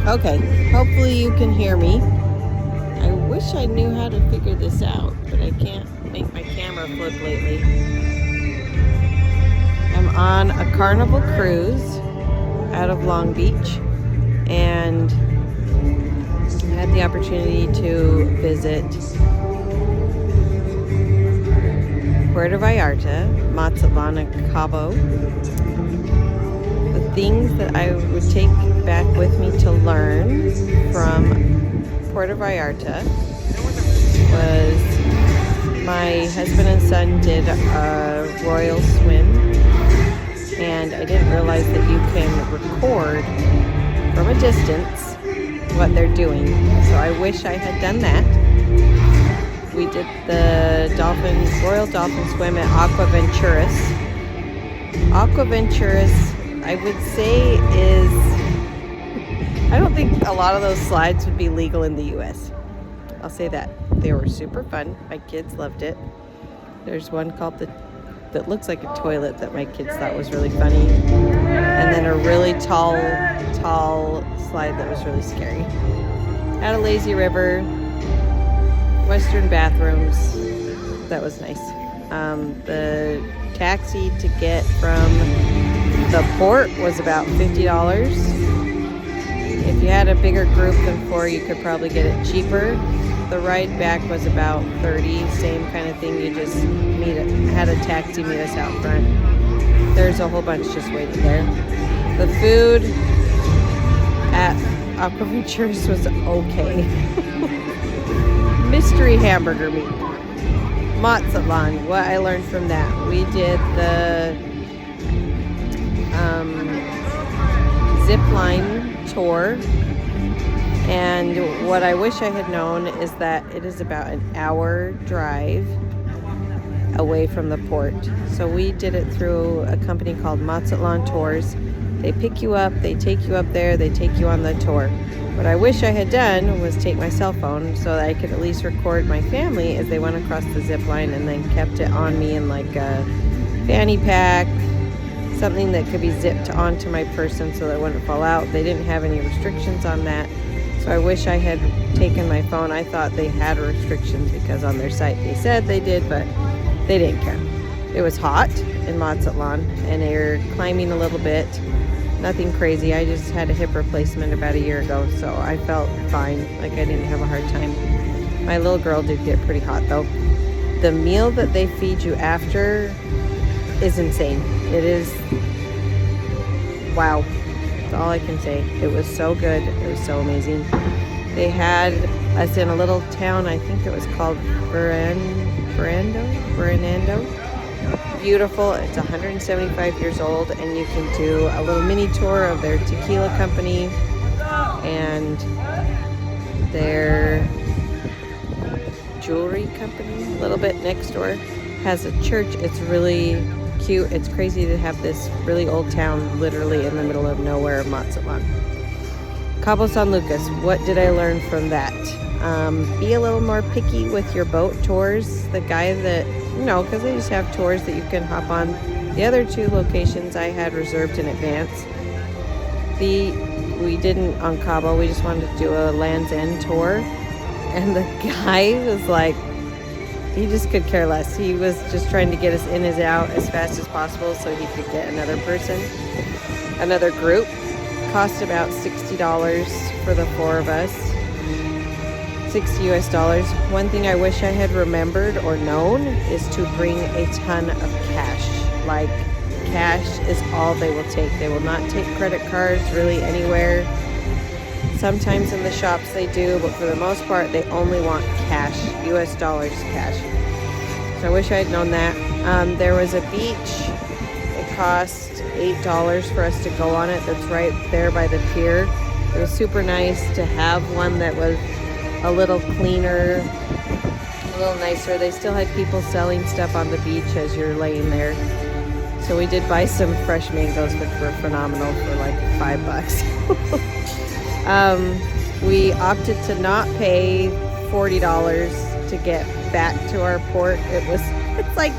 Okay, hopefully you can hear me. I wish I knew how to figure this out, but I can't make my camera flip lately. I'm on a Carnival cruise out of Long Beach, and I had the opportunity to visit Puerto Vallarta, Mazatlan, and Cabo. The things that I would take back with me to learn from Puerto Vallarta was my husband and son did a royal swim, and I didn't realize that you can record from a distance what they're doing, so I wish I had done that. We did the Royal Dolphin Swim at Aquaventuras. Aquaventuras, I would say, I don't think a lot of those slides would be legal in the U.S. I'll say that. They were super fun. My kids loved it. There's one called that looks like a toilet that my kids thought was really funny. And then a really tall slide that was really scary. Had a lazy river. Western bathrooms. That was nice. The taxi to get from the port was about $50. If you had a bigger group than 4, you could probably get it cheaper. The ride back was about $30. Same kind of thing. You just had a taxi meet us out front. There's a whole bunch just waiting there. The food at Aquaventuras was okay. Mystery hamburger meat. Mazatlan, what I learned from that. We did the zip line tour, and what I wish I had known is that it is about an hour drive away from the port. So we did it through a company called Mazatlan Tours. They pick you up, they take you up there, they take you on the tour. What I wish I had done was take my cell phone so that I could at least record my family as they went across the zip line, and then kept it on me in like a fanny pack, something that could be zipped onto my person so that it wouldn't fall out. They didn't have any restrictions on that. So I wish I had taken my phone. I thought they had restrictions because on their site they said they did, but they didn't care. It was hot in Mazatlan, and they were climbing a little bit. Nothing crazy. I just had a hip replacement about a year ago, so I felt fine. Like, I didn't have a hard time. My little girl did get pretty hot, though. The meal that they feed you after is insane. It is, wow. That's all I can say. It was so good. It was so amazing. They had us in a little town, I think it was called Fernando. Beautiful. It's 175 years old, and you can do a little mini tour of their tequila company and their jewelry company. A little bit next door has a church. It's really cute. It's crazy to have this really old town literally in the middle of nowhere of Mazatlan. Cabo San Lucas, what did I learn from that? Be a little more picky with your boat tours. The guy that, because they just have tours that you can hop on. The other 2 locations I had reserved in advance. We didn't on Cabo. We just wanted to do a Land's End tour. And the guy was like, he just could care less. He was just trying to get us in and out as fast as possible so he could get another person, another group. Cost about $60 for the 4 of us. $60 US. One thing I wish I had remembered or known is to bring a ton of cash. Like, cash is all they will take. They will not take credit cards really anywhere. Sometimes in the shops they do, but for the most part they only want cash, US dollars cash. So I wish I had known that. There was a beach. It cost $8 for us to go on it. That's right there by the pier. It was super nice to have one that was a little cleaner, a little nicer. They still had people selling stuff on the beach as you're laying there. So we did buy some fresh mangoes, which were phenomenal for like $5. We opted to not pay $40 to get back to our port. It's like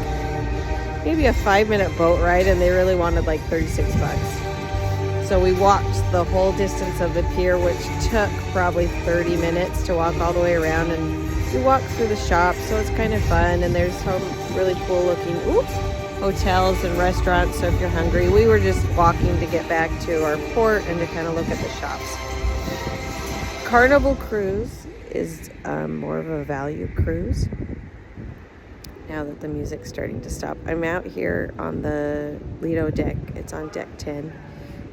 maybe a 5-minute boat ride, and they really wanted like $36. So we walked the whole distance of the pier, which took probably 30 minutes to walk all the way around, and we walked through the shops, so it's kind of fun. And there's some really cool looking hotels and restaurants, so if you're hungry. We were just walking to get back to our port and to kind of look at the shops. Carnival cruise is more of a value cruise now that the music's starting to stop. I'm out here on the Lido deck. It's on deck 10,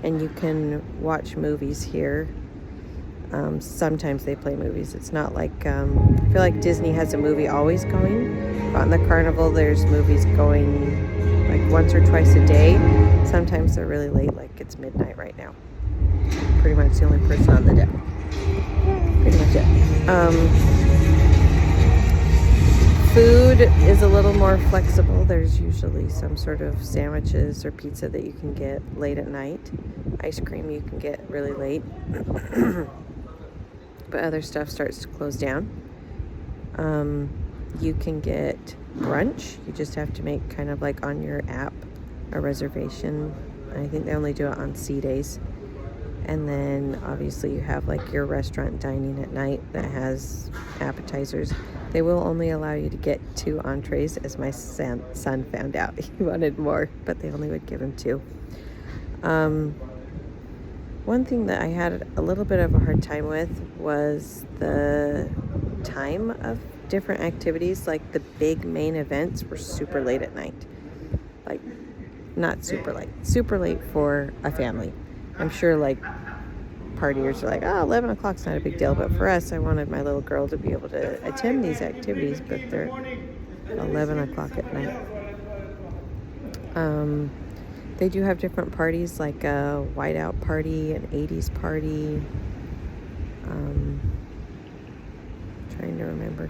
and you can watch movies here. Sometimes they play movies. It's not like, I feel like Disney has a movie always going. But on the Carnival, there's movies going like once or twice a day. Sometimes they're really late, like it's midnight right now. Pretty much the only person on the deck. Pretty much it. Food is a little more flexible. There's usually some sort of sandwiches or pizza that you can get late at night. Ice cream you can get really late. But other stuff starts to close down. You can get brunch. You just have to make kind of like on your app a reservation. I think they only do it on sea days. And then obviously you have like your restaurant dining at night that has appetizers. They will only allow you to get 2 entrees, as my son found out. He wanted more, but they only would give him 2. One thing that I had a little bit of a hard time with was the time of different activities. Like the big main events were super late at night. Like, not super late for a family. I'm sure like partiers are like, 11 o'clock's not a big deal. But for us, I wanted my little girl to be able to attend these activities, but they're 11 o'clock at night. They do have different parties, like a whiteout party, an 80s party. Trying to remember.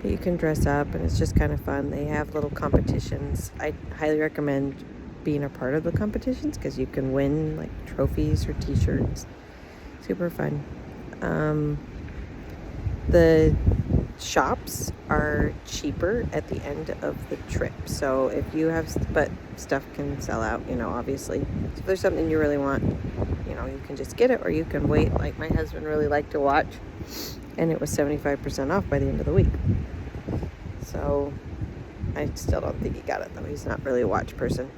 But you can dress up, and it's just kind of fun. They have little competitions. I highly recommend being a part of the competitions because you can win like trophies or t-shirts. Super fun. The shops are cheaper at the end of the trip, so if you have, but stuff can sell out, obviously. So if there's something you really want, you can just get it, or you can wait. Like my husband really liked to watch, and it was 75% off by the end of the week. So I still don't think he got it though. He's not really a watch person.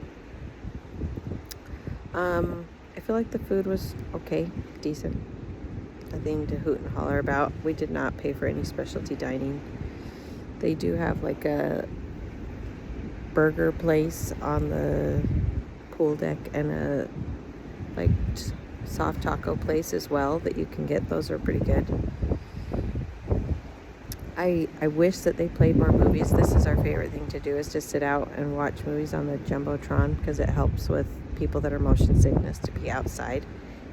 I feel like the food was okay, decent. Nothing to hoot and holler about. We did not pay for any specialty dining. They do have like a burger place on the pool deck and a like soft taco place as well that you can get. Those are pretty good. I wish that they played more movies. This is our favorite thing to do, is just sit out and watch movies on the Jumbotron because it helps with people that are motion sickness to be outside.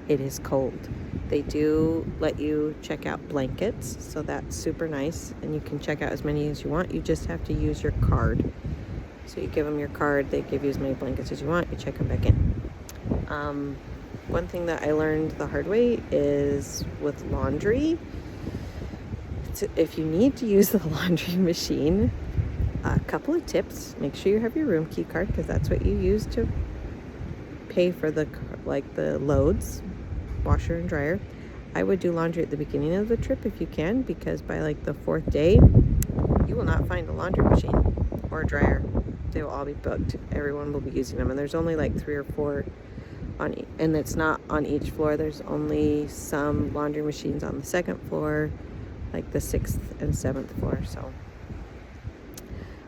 It is cold. They do let you check out blankets, so that's super nice, and you can check out as many as you want. You just have to use your card. So you give them your card, they give you as many blankets as you want, you check them back in. One thing that I learned the hard way is with laundry. If you need to use the laundry machine, a couple of tips. Make sure you have your room key card because that's what you use to pay for the loads, washer and dryer. I would do laundry at the beginning of the trip if you can, because by like the 4th day, you will not find a laundry machine or a dryer. They will all be booked. Everyone will be using them, and there's only like 3 or 4 on, and it's not on each floor. There's only some laundry machines on the 2nd floor, like the 6th and 7th floor. So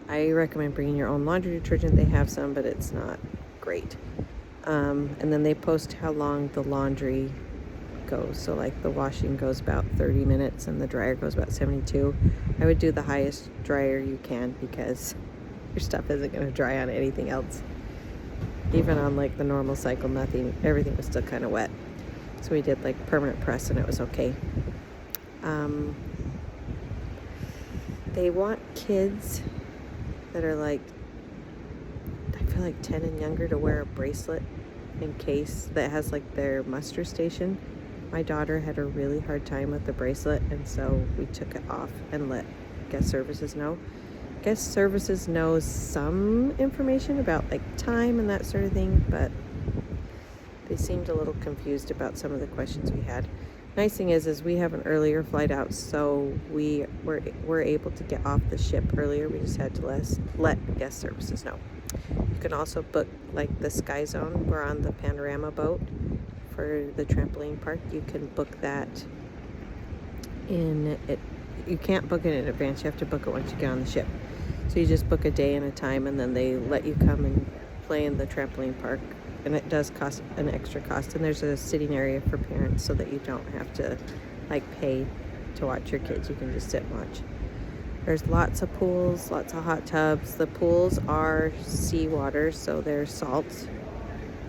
I recommend bringing your own laundry detergent. They have some, but it's not great. And then they post how long the laundry goes. So like the washing goes about 30 minutes and the dryer goes about 72. I would do the highest dryer you can because your stuff isn't going to dry on anything else. Even on like the normal cycle, everything was still kind of wet. So we did like permanent press and it was okay. They want kids that are like, I feel like 10 and younger to wear a bracelet in case that has like their muster station. My daughter had a really hard time with the bracelet, and so we took it off and let guest services know. Guest services knows some information about like time and that sort of thing, but They seemed a little confused about some of the questions we had. Nice thing is we have an earlier flight out, so we were able to get off the ship earlier. We just had to let guest services know. You can also book like the Sky Zone. We're on the Panorama boat for the trampoline park. You can book that in it. You can't book it in advance. You have to book it once you get on the ship. So you just book a day and a time, and then they let you come and play in the trampoline park. And it does cost an extra cost. And there's a sitting area for parents so that you don't have to like pay to watch your kids. You can just sit and watch. There's lots of pools, lots of hot tubs. The pools are seawater, so they're salt.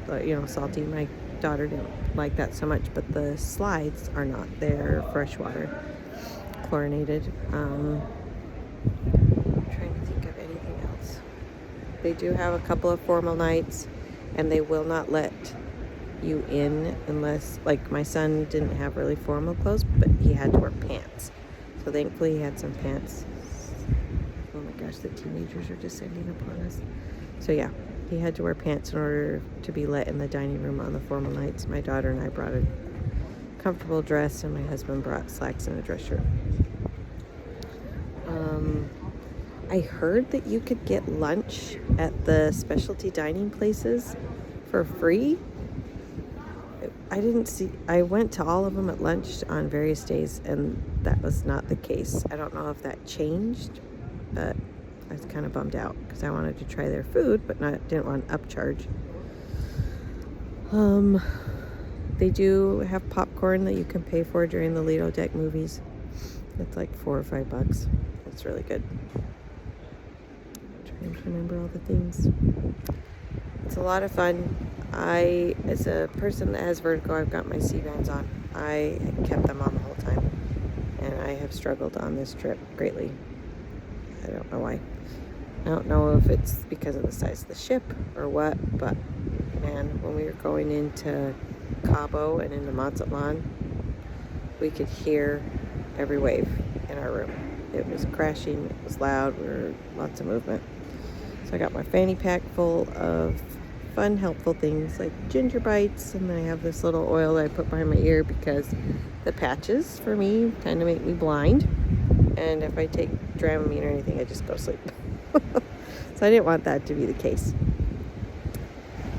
But, salty. My daughter didn't like that so much, but the slides are not. They're freshwater, chlorinated. I'm trying to think of anything else. They do have a couple of formal nights, and they will not let you in unless, like, my son didn't have really formal clothes, but he had to wear pants. So thankfully he had some pants. Oh my gosh, the teenagers are descending upon us. So yeah, he had to wear pants in order to be let in the dining room on the formal nights. My daughter and I brought a comfortable dress, and my husband brought slacks and a dress shirt. I heard that you could get lunch at the specialty dining places for free. I went to all of them at lunch on various days, and that was not the case. I don't know if that changed, but I was kind of bummed out because I wanted to try their food, but didn't want an upcharge. They do have popcorn that you can pay for during the Lido Deck movies. It's like $4 or $5. It's really good. I'm trying to remember all the things. It's a lot of fun. As a person that has vertigo, I've got my C-bands on. I kept them on the whole time, and I have struggled on this trip greatly. I don't know why. I don't know if it's because of the size of the ship or what, but man, when we were going into Cabo and into Mazatlan, we could hear every wave in our room. It was crashing, it was loud, lots of movement. So I got my fanny pack full of fun, helpful things like ginger bites, and then I have this little oil that I put behind my ear because the patches for me kind of make me blind, and if I take Dramamine or anything, I just go to sleep. So I didn't want that to be the case.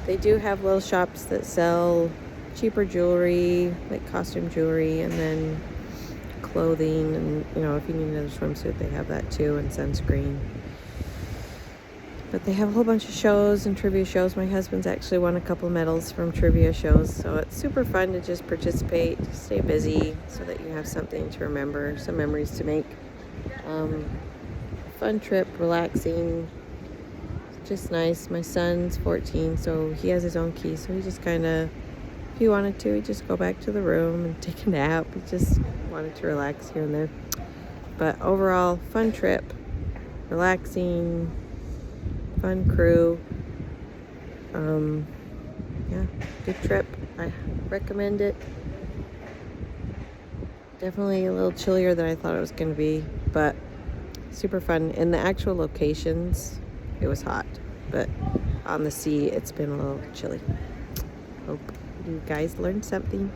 They do have little shops that sell cheaper jewelry, like costume jewelry, and then clothing, and if you need another swimsuit, they have that too, and sunscreen. But they have a whole bunch of shows and trivia shows. My husband's actually won a couple medals from trivia shows, so it's super fun to just participate, stay busy, so that you have something to remember, some memories to make. Fun trip, relaxing, just nice. My son's 14, so he has his own key, so he just kind of, if he wanted to, he'd just go back to the room and take a nap. He just wanted to relax here and there. But overall, fun trip, relaxing, fun crew. Yeah, good trip. I recommend it. Definitely a little chillier than I thought it was going to be, but super fun. In the actual locations, it was hot, but on the sea, it's been a little chilly. Hope you guys learned something.